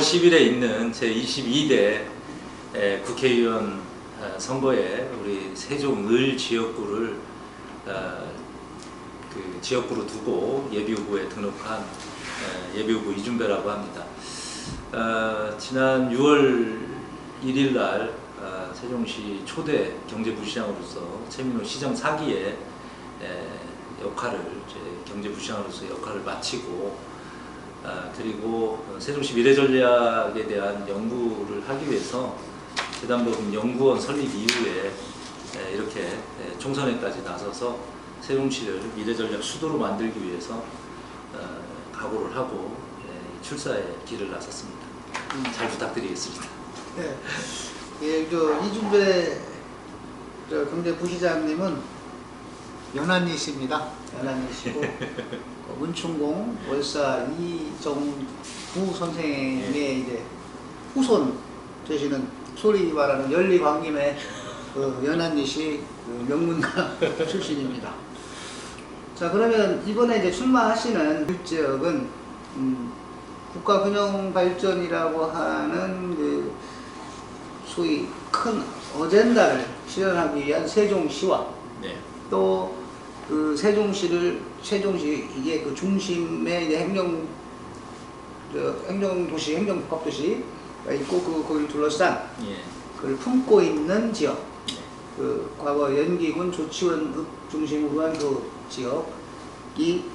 10일에 있는 제22대 국회의원 선거에 우리 세종을 지역구를 그 지역구로 두고 예비후보에 등록한 예비후보 이준배라고 합니다. 지난 6월 1일 날 세종시 초대 경제부시장으로서 최민호 시정 4기의 역할을 경제부시장으로서 역할을 마치고 그리고 세종시 미래전략에 대한 연구를 하기 위해서 재단법인 연구원 설립 이후에 이렇게 총선에까지 나서서 세종시를 미래전략 수도로 만들기 위해서 각오를 하고 출사의 길을 나섰습니다. 잘 부탁드리겠습니다. 네. 예, 이준배 경제부시장님은 연한이십니다. 연한이시고 문충공 월사 이정구 선생의 이제 후손 되시는 소리 말하는 연리광림의 연한이시 명문가 출신입니다. 자, 그러면 이번에 이제 출마하시는 지역은 국가균형발전이라고 하는 그 소위 큰 어젠다를 실현하기 위한 세종시와 또 그 세종시 이게 그 중심의 이제 행정도시, 행정복합도시가 있고 거기를 둘러싼 그걸 품고 있는 지역, 그 과거 연기군 조치원읍 중심으로 한 그 지역이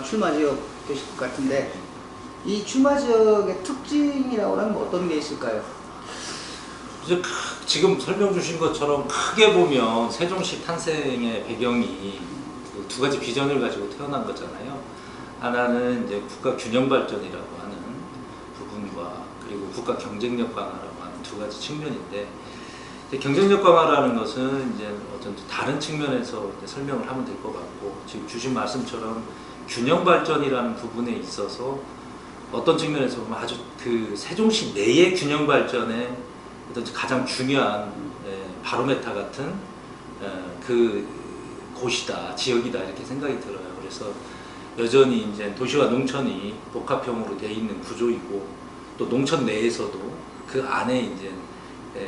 출마 지역 되실 것 같은데, 이 출마 지역의 특징이라고 하면 어떤 게 있을까요? 이제 지금 설명 주신 것처럼 크게 보면 세종시 탄생의 배경이 그 두 가지 비전을 가지고 태어난 거잖아요. 하나는 이제 국가 균형 발전이라고 하는 부분과 그리고 국가 경쟁력 강화라고 하는 두 가지 측면인데, 경쟁력 강화라는 것은 이제 어떤 다른 측면에서 이제 설명을 하면 될 것 같고, 지금 주신 말씀처럼 균형 발전이라는 부분에 있어서 어떤 측면에서 보면 아주 그 세종시 내의 균형 발전에 어떤 가장 중요한 바로메타 같은 그 곳이다, 지역이다, 이렇게 생각이 들어요. 그래서 여전히 이제 도시와 농촌이 복합형으로 되어 있는 구조이고, 또 농촌 내에서도 그 안에 이제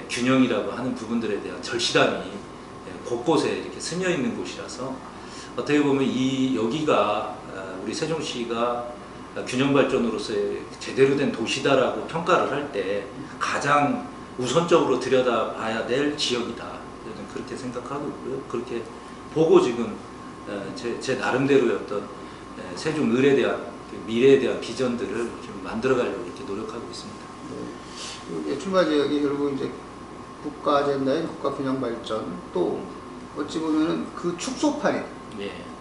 균형이라고 하는 부분들에 대한 절실함이 곳곳에 이렇게 스며 있는 곳이라서, 어떻게 보면 여기가 우리 세종시가 균형 발전으로서의 제대로 된 도시다라고 평가를 할 때 가장 우선적으로 들여다봐야 될 지역이다, 저는 그렇게 생각하고 있고요. 그렇게 보고 지금 제 나름대로의 어떤 세종을에 대한 미래에 대한 비전들을 좀 만들어가려고 이렇게 노력하고 있습니다. 네. 출마 지역이 결국 이제 국가 아젠다인 국가 균형 발전, 또 어찌 보면은 그 축소판인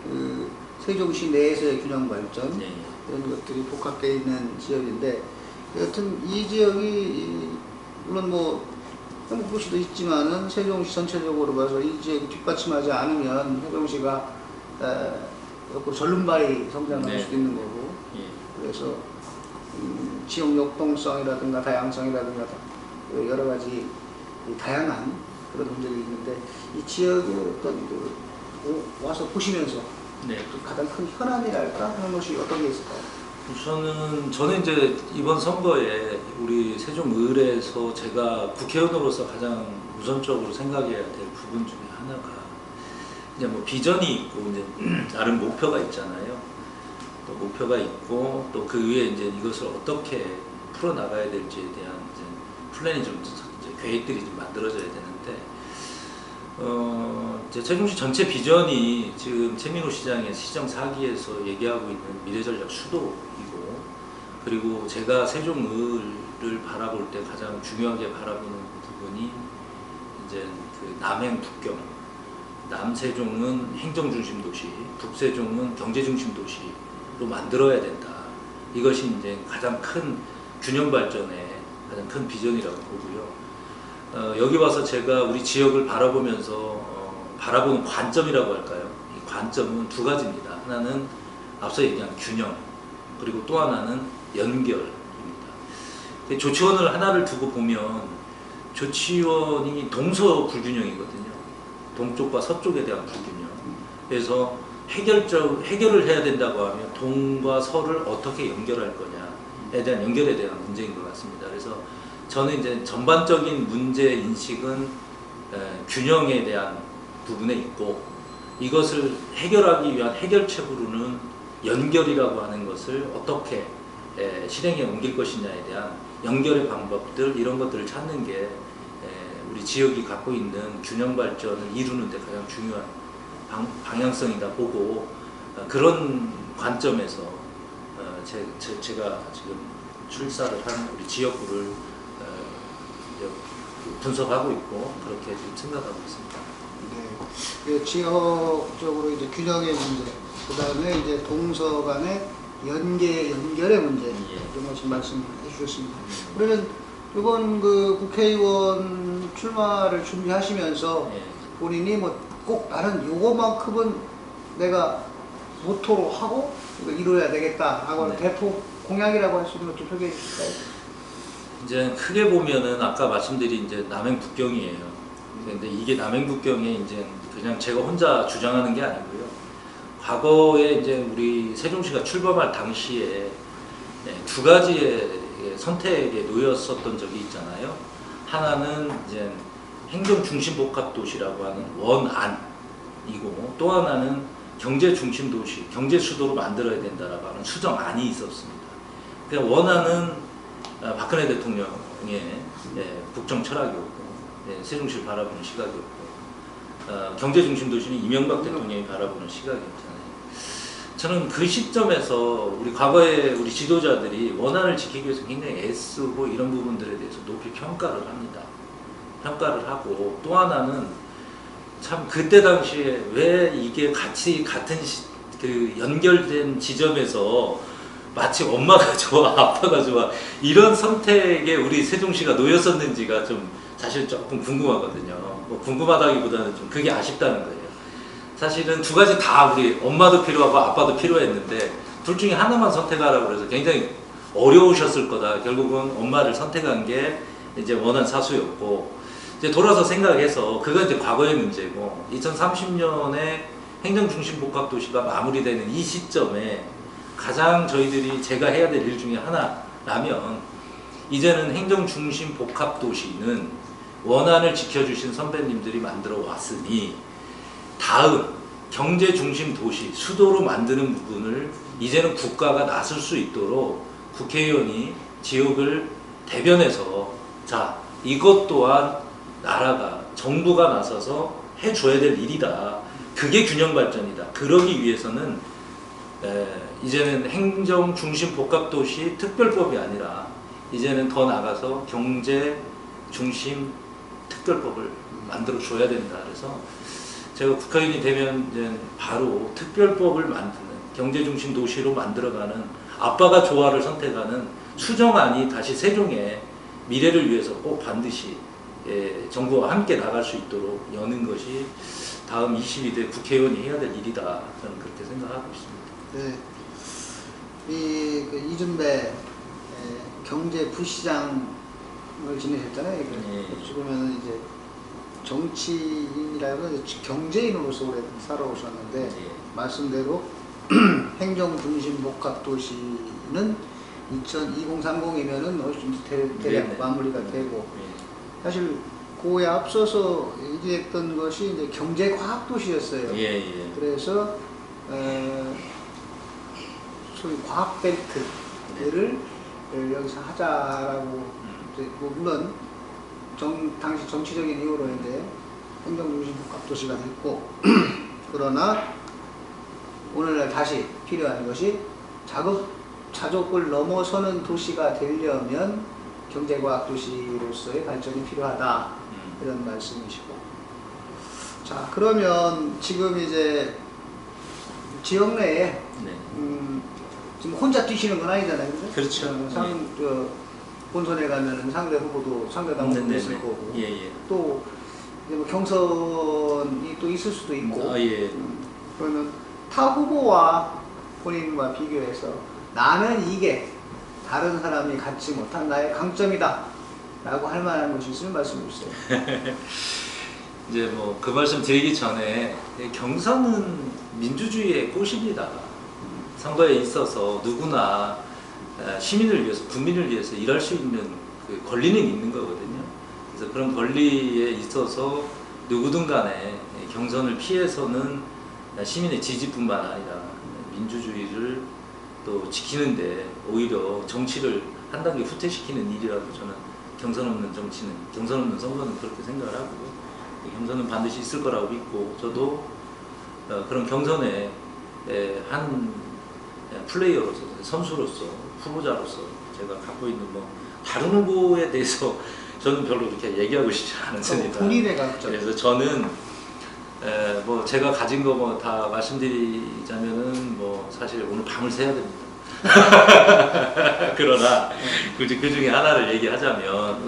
그 세종시 내에서의 균형 발전, 이런 것들이 복합되어 있는 지역인데, 여튼 이 지역이 물론 뭐 행복도시도 있지만은 세종시 전체적으로 봐서 이 지역이 뒷받침하지 않으면 세종시가 옆으로 절름발이 성장할 수도 있는 거고, 그래서 지역 역동성이라든가 다양성이라든가 여러 가지 다양한 그런 문제들이 있는데, 이 지역의 어떤 와서 보시면서 가장 큰 현안이랄까 하는 것이 어떤 게 있을까요? 저는 이제 이번 선거에 우리 세종을에서 제가 국회의원으로서 가장 우선적으로 생각해야 될 부분 중에 하나가 이제 뭐 비전이 있고 이제 나름 목표가 있잖아요. 또 목표가 있고 또 그 위에 이제 이것을 어떻게 풀어 나가야 될지에 대한 이제 플랜이 좀 이제 계획들이 좀 만들어져야 되는데, 이제 세종시 전체 비전이 지금 최민호 시장의 시정 4기에서 얘기하고 있는 미래전략 수도이고, 그리고 제가 세종을을 바라볼 때 가장 중요하게 바라보는 부분이 이제 그 남행 북경, 남세종은 행정중심 도시, 북세종은 경제중심 도시로 만들어야 된다. 이것이 이제 가장 큰 균형 발전의 가장 큰 비전이라고 보고요. 여기 와서 제가 우리 지역을 바라보면서 바라보는 관점이라고 할까요? 이 관점은 두 가지입니다. 하나는 앞서 얘기한 균형, 그리고 또 하나는 연결입니다. 조치원을 하나를 두고 보면 조치원이 동서 불균형이거든요. 동쪽과 서쪽에 대한 불균형. 그래서 해결을 해야 된다고 하면 동과 서를 어떻게 연결할 거냐, 대한 연결에 대한 문제인 것 같습니다. 그래서 저는 이제 전반적인 문제 인식은 균형에 대한 부분에 있고, 이것을 해결하기 위한 해결책으로는 연결이라고 하는 것을 어떻게 실행에 옮길 것이냐에 대한 연결의 방법들, 이런 것들을 찾는 게 우리 지역이 갖고 있는 균형 발전을 이루는 데 가장 중요한 방향성이다 보고, 그런 관점에서 제가 지금 출사를 한 우리 지역구를 이제 분석하고 있고, 그렇게 지금 생각하고 있습니다. 네. 지역적으로 이제 균형의 문제, 그 다음에 이제 동서 간의 연결의 문제, 이런 것을 말씀해 주셨습니다. 그러면 이번 그 국회의원 출마를 준비하시면서 본인이 뭐 꼭 나는 요거만큼은 내가 모토로 하고 이거 이뤄야 되겠다 하고 대표 공약이라고 할 수 있는 것 좀 소개해 주실까요? 이제 크게 보면은 아까 말씀드린 이제 남행북경이에요. 근데 이게 남행북경에 이제 그냥 제가 혼자 주장하는 게 아니고요. 과거에 이제 우리 세종시가 출범할 당시에 두 가지의 선택에 놓였었던 적이 있잖아요. 하나는 이제 행정중심복합도시라고 하는 원안이고, 또 하나는 경제중심도시, 경제수도로 만들어야 된다라고 하는 수정안이 있었습니다. 그 원안은 박근혜 대통령의 국정 철학이었고, 세종시를 바라보는 시각이었고, 경제중심도시는 이명박 대통령이 바라보는 시각이었잖아요. 저는 그 시점에서 우리 과거에 우리 지도자들이 원안을 지키기 위해서 굉장히 애쓰고 이런 부분들에 대해서 높이 평가를 합니다. 평가를 하고, 또 하나는 참 그때 당시에 왜 이게 같이 같은 그 연결된 지점에서 마치 엄마가 좋아 아빠가 좋아 이런 선택에 우리 세종시가 놓였었는지가 좀 사실 조금 궁금하거든요. 뭐 궁금하다기보다는 좀 그게 아쉽다는 거예요. 사실은 두 가지 다 우리 엄마도 필요하고 아빠도 필요했는데 둘 중에 하나만 선택하라고 해서 굉장히 어려우셨을 거다. 결국은 엄마를 선택한 게 이제 원한 사수였고, 이제 돌아서 생각해서 그건 이제 과거의 문제고, 2030년에 행정중심복합도시가 마무리되는 이 시점에 가장 저희들이 제가 해야 될 일 중에 하나라면, 이제는 행정중심복합도시는 원안을 지켜주신 선배님들이 만들어 왔으니 다음 경제중심도시 수도로 만드는 부분을 이제는 국가가 나설 수 있도록 국회의원이 지역을 대변해서 자, 이것 또한 나라가 정부가 나서서 해줘야 될 일이다. 그게 균형 발전이다. 그러기 위해서는 이제는 행정중심복합도시 특별법이 아니라 이제는 더 나가서 경제중심 특별법을 만들어 줘야 된다. 그래서 제가 국회의원이 되면 이제 바로 특별법을 만드는, 경제중심 도시로 만들어가는, 아빠가 좋아를 선택하는 수정안이 다시 세종의 미래를 위해서 꼭 반드시 정부와 함께 나갈 수 있도록 여는 것이 다음 22대 국회의원이 해야 될 일이다. 저는 그렇게 생각하고 있습니다. 네, 그 이준배 경제부시장을 지내셨잖아요. 어찌 보면 이제 정치인이라고 경제인으로서 오래 살아오셨는데, 말씀대로 행정중심복합도시는 2030이면은 대략 마무리가 되고, 사실 그에 앞서서 얘기했던 것이 이제 경제과학도시였어요. 그래서 소위 과학벨트를 여기서 하자라고, 물론 당시 정치적인 이유로 이제 행정중심복합도시가 됐고, 그러나 오늘날 다시 필요한 것이 자족을 넘어서는 도시가 되려면 경제과학도시로서의 발전이 필요하다, 이런 말씀이시고. 자, 그러면 지금 이제 지역 내에 지금 혼자 뛰시는 건 아니잖아요, 그렇죠? 본선에 가면은 상대 당 후보도 있을 거고, 또 이제 뭐 경선이 또 있을 수도 있고, 그러면 타 후보와 본인과 비교해서 나는 이게 다른 사람이 갖지 못한 나의 강점이다 라고 할 만한 것이 있으면 말씀해 주세요. 이제 뭐 그 말씀 드리기 전에, 경선은 민주주의의 꽃입니다. 선거에 있어서 누구나 시민을 위해서, 국민을 위해서 일할 수 있는 그 권리는 있는 거거든요. 그래서 그런 권리에 있어서 누구든 간에 경선을 피해서는 시민의 지지뿐만 아니라 민주주의를 또 지키는데 오히려 정치를 한 단계 후퇴시키는 일이라고 저는 경선 없는 정치는, 경선 없는 선거는 그렇게 생각을 하고, 경선은 반드시 있을 거라고 믿고, 저도 그런 경선에 한 플레이어로서, 선수로서, 후보자로서 제가 갖고 있는 뭐 다른 후보에 대해서 저는 별로 그렇게 얘기하고 싶지 않습니다. 본인의 강점. 그래서 저는 뭐 제가 가진 거 뭐 다 말씀드리자면은 뭐 사실 오늘 밤을 새야 됩니다. 그러나 굳이 그 중에 하나를 얘기하자면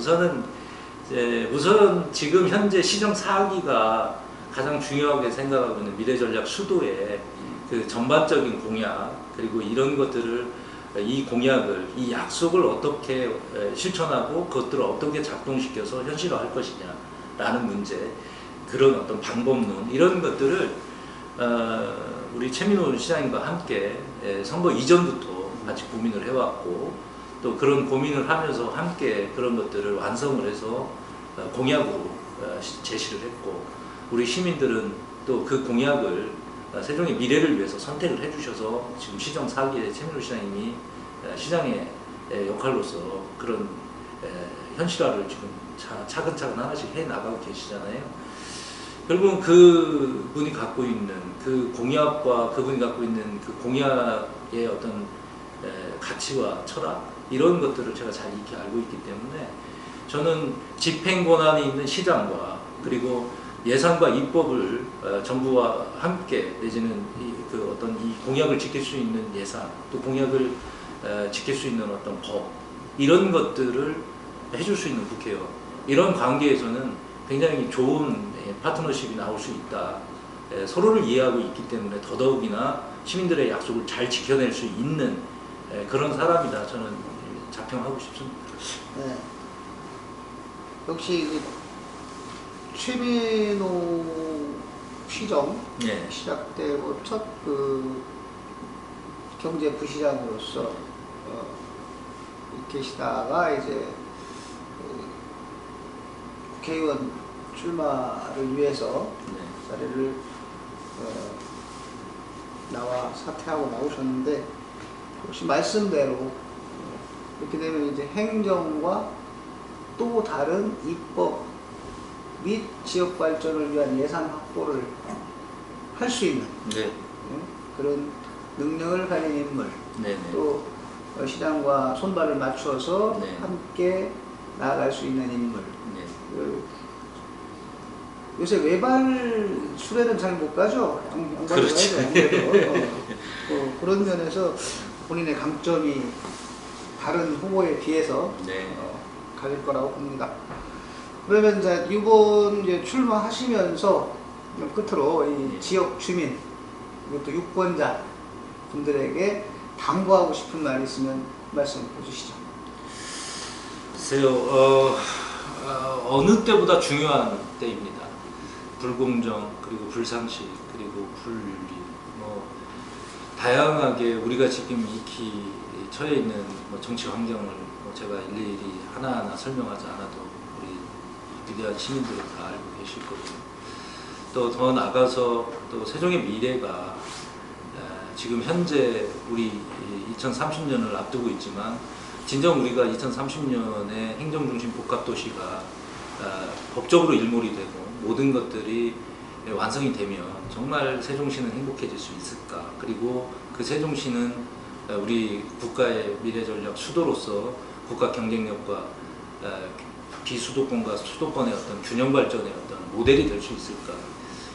우선 지금 현재 시정 4기가 가장 중요하게 생각하고 있는 미래전략 수도의 그 전반적인 공약, 그리고 이런 것들을, 이 공약을, 이 약속을 어떻게 실천하고 그것들을 어떻게 작동시켜서 현실화할 것이냐라는 문제, 그런 어떤 방법론, 이런 것들을 우리 최민호 시장님과 함께 선거 이전부터 같이 고민을 해왔고, 또 그런 고민을 하면서 함께 그런 것들을 완성을 해서 공약으로 제시를 했고, 우리 시민들은 또 그 공약을 세종의 미래를 위해서 선택을 해주셔서 지금 시정 4기의 최민호 시장님이 시장의 역할로서 그런 현실화를 지금 차근차근 하나씩 해 나가고 계시잖아요. 결국은 그분이 갖고 있는 그 공약과 그분이 갖고 있는 그 공약의 어떤 가치와 철학, 이런 것들을 제가 잘 익히 알고 있기 때문에 저는 집행 권한이 있는 시장과, 그리고 예산과 입법을 정부와 함께, 내지는 그 어떤 이 공약을 지킬 수 있는 예산, 또 공약을 지킬 수 있는 어떤 법, 이런 것들을 해줄 수 있는 국회의원, 이런 관계에서는 굉장히 좋은 파트너십이 나올 수 있다. 서로를 이해하고 있기 때문에 더더욱이나 시민들의 약속을 잘 지켜낼 수 있는 그런 사람이다, 저는 자평하고 싶습니다. 네. 역시 최민호 시정 네. 시작되고 첫 그 경제부시장으로서 계시다가 이제 국회의원 출마를 위해서 자리를 나와 사퇴하고 나오셨는데, 혹시 말씀대로 이렇게 되면 이제 행정과 또 다른 입법 및 지역 발전을 위한 예산 확보를 할 수 있는 그런 능력을 가진 인물, 또 시장과 손발을 맞추어서 함께 나아갈 수 있는 인물. 요새 외발 수레는 잘 못 가죠. 양반이 가야죠. 아무래도. 그런 면에서 본인의 강점이 다른 후보에 비해서 가질 거라고 봅니다. 그러면 이제 이번 이제 출마하시면서 끝으로 이 지역 주민, 이것도 유권자 분들에게 당부하고 싶은 말 있으면 말씀해 주시죠. 글쎄요, 어느 때보다 중요한 때입니다. 불공정, 그리고 불상식, 그리고 불윤리, 뭐 다양하게 우리가 지금 익히 처해 있는 정치 환경을 제가 일일이 하나하나 설명하지 않아도 우리 위대한 시민들은 다 알고 계실 거고요. 또 더 나가서 또 세종의 미래가 지금 현재 우리 2030년을 앞두고 있지만, 진정 우리가 2030년에 행정중심 복합도시가 법적으로 일몰이 되고 모든 것들이 완성이 되면 정말 세종시는 행복해질 수 있을까? 그리고 그 세종시는 우리 국가의 미래전략 수도로서 국가 경쟁력과 비수도권과 수도권의 어떤 균형 발전의 어떤 모델이 될 수 있을까?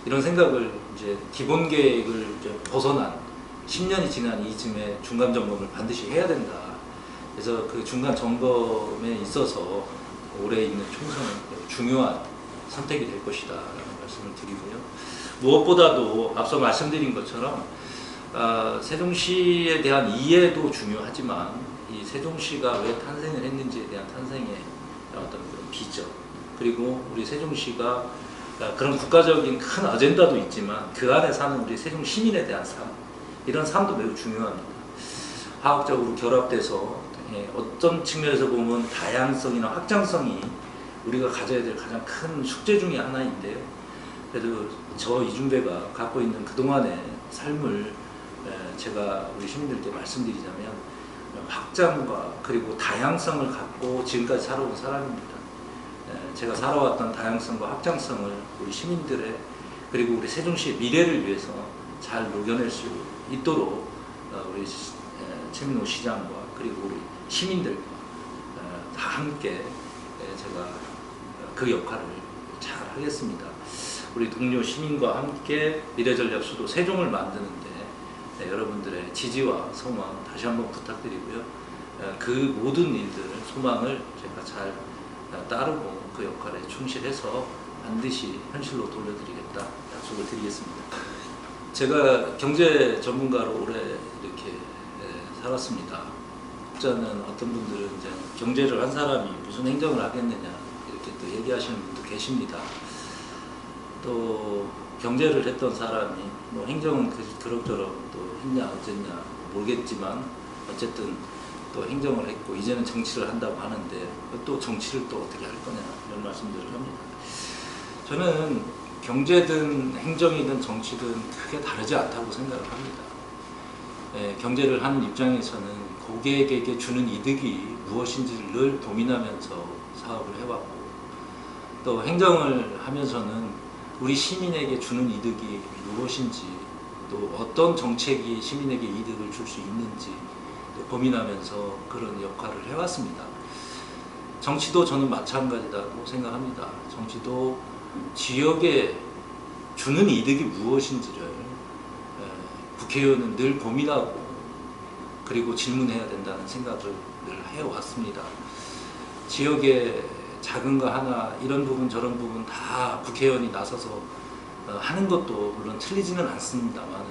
이런 생각을 이제 기본 계획을 이제 벗어난 10년이 지난 이쯤에 중간 점검을 반드시 해야 된다. 그래서 그 중간 점검에 있어서 올해 있는 총선은 중요한 선택이 될 것이다 라는 말씀을 드리고요. 무엇보다도 앞서 말씀드린 것처럼 세종시에 대한 이해도 중요하지만, 이 세종시가 왜 탄생을 했는지에 대한 탄생의 어떤 그런 비전, 그리고 우리 세종시가 그런 국가적인 큰 아젠다도 있지만 그 안에 사는 우리 세종 시민에 대한 삶, 이런 삶도 매우 중요합니다. 화학적으로 결합돼서 어떤 측면에서 보면 다양성이나 확장성이 우리가 가져야 될 가장 큰 숙제 중에 하나인데요. 그래도 저 이준배가 갖고 있는 그동안의 삶을 제가 우리 시민들께 말씀드리자면 확장과 그리고 다양성을 갖고 지금까지 살아온 사람입니다. 제가 살아왔던 다양성과 확장성을 우리 시민들의 그리고 우리 세종시의 미래를 위해서 잘 녹여낼 수 있도록 우리 최민호 시장과 그리고 우리 시민들과 다 함께 제가 그 역할을 잘 하겠습니다. 우리 동료 시민과 함께 미래전략 수도 세종을 만드는데 여러분들의 지지와 소망 다시 한번 부탁드리고요. 그 모든 일들, 소망을 제가 잘 따르고 그 역할에 충실해서 반드시 현실로 돌려드리겠다 약속을 드리겠습니다. 제가 경제 전문가로 오래 이렇게 살았습니다. 자는 어떤 분들은 이제 경제를 한 사람이 무슨 행정을 하겠느냐 이렇게 또 얘기하시는 분도 계십니다. 또 경제를 했던 사람이 뭐 행정은 그럭저럭 또 했냐 어쨌냐 모르겠지만 어쨌든 또 행정을 했고 이제는 정치를 한다고 하는데 또 정치를 또 어떻게 할 거냐 이런 말씀들을 합니다. 저는 경제든 행정이든 정치든 크게 다르지 않다고 생각을 합니다. 경제를 하는 입장에서는 고객에게 주는 이득이 무엇인지를 늘 고민하면서 사업을 해왔고 또 행정을 하면서는 우리 시민에게 주는 이득이 무엇인지 또 어떤 정책이 시민에게 이득을 줄 수 있는지 고민하면서 그런 역할을 해왔습니다. 정치도 저는 마찬가지라고 생각합니다. 정치도 지역에 주는 이득이 무엇인지를 국회의원은 늘 고민하고 그리고 질문해야 된다는 생각을 늘 해왔습니다. 지역에 작은 거 하나 이런 부분 저런 부분 다 국회의원이 나서서 하는 것도 물론 틀리지는 않습니다만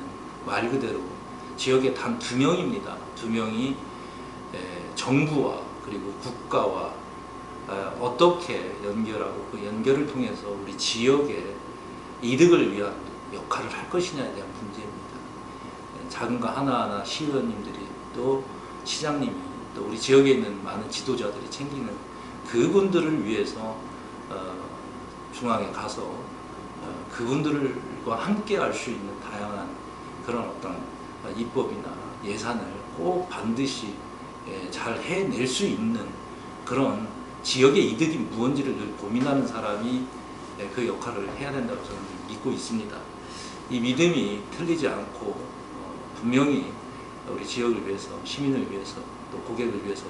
말 그대로 지역에 단 2명입니다. 2명이 정부와 그리고 국가와 어떻게 연결하고 그 연결을 통해서 우리 지역의 이득을 위한 역할을 할 것이냐에 대한 문제입니다. 작은 거 하나하나 시의원님들이 또 시장님이 또 우리 지역에 있는 많은 지도자들이 챙기는 그분들을 위해서 중앙에 가서 그분들과 함께 할 수 있는 다양한 그런 어떤 입법이나 예산을 꼭 반드시 잘 해낼 수 있는 그런 지역의 이득이 무엇인지를 늘 고민하는 사람이 그 역할을 해야 된다고 저는 믿고 있습니다. 이 믿음이 틀리지 않고 분명히 우리 지역을 위해서, 시민을 위해서, 또 고객을 위해서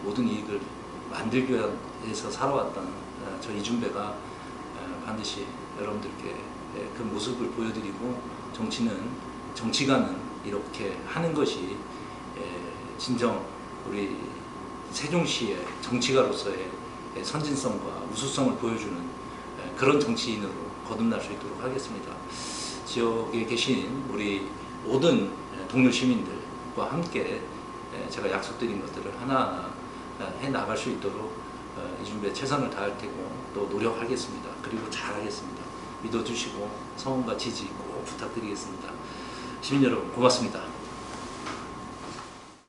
모든 이익을 만들기 위해서 살아왔던 저 이준배가 반드시 여러분들께 그 모습을 보여드리고 정치가는 이렇게 하는 것이 진정 우리 세종시의 정치가로서의 선진성과 우수성을 보여주는 그런 정치인으로 거듭날 수 있도록 하겠습니다. 지역에 계신 우리 모든 동료 시민들과 함께 제가 약속드린 것들을 하나하나 해 나갈 수 있도록 이준배 최선을 다할 테고 또 노력하겠습니다. 그리고 잘하겠습니다. 믿어주시고 성원과 지지 꼭 부탁드리겠습니다. 시민 여러분 고맙습니다.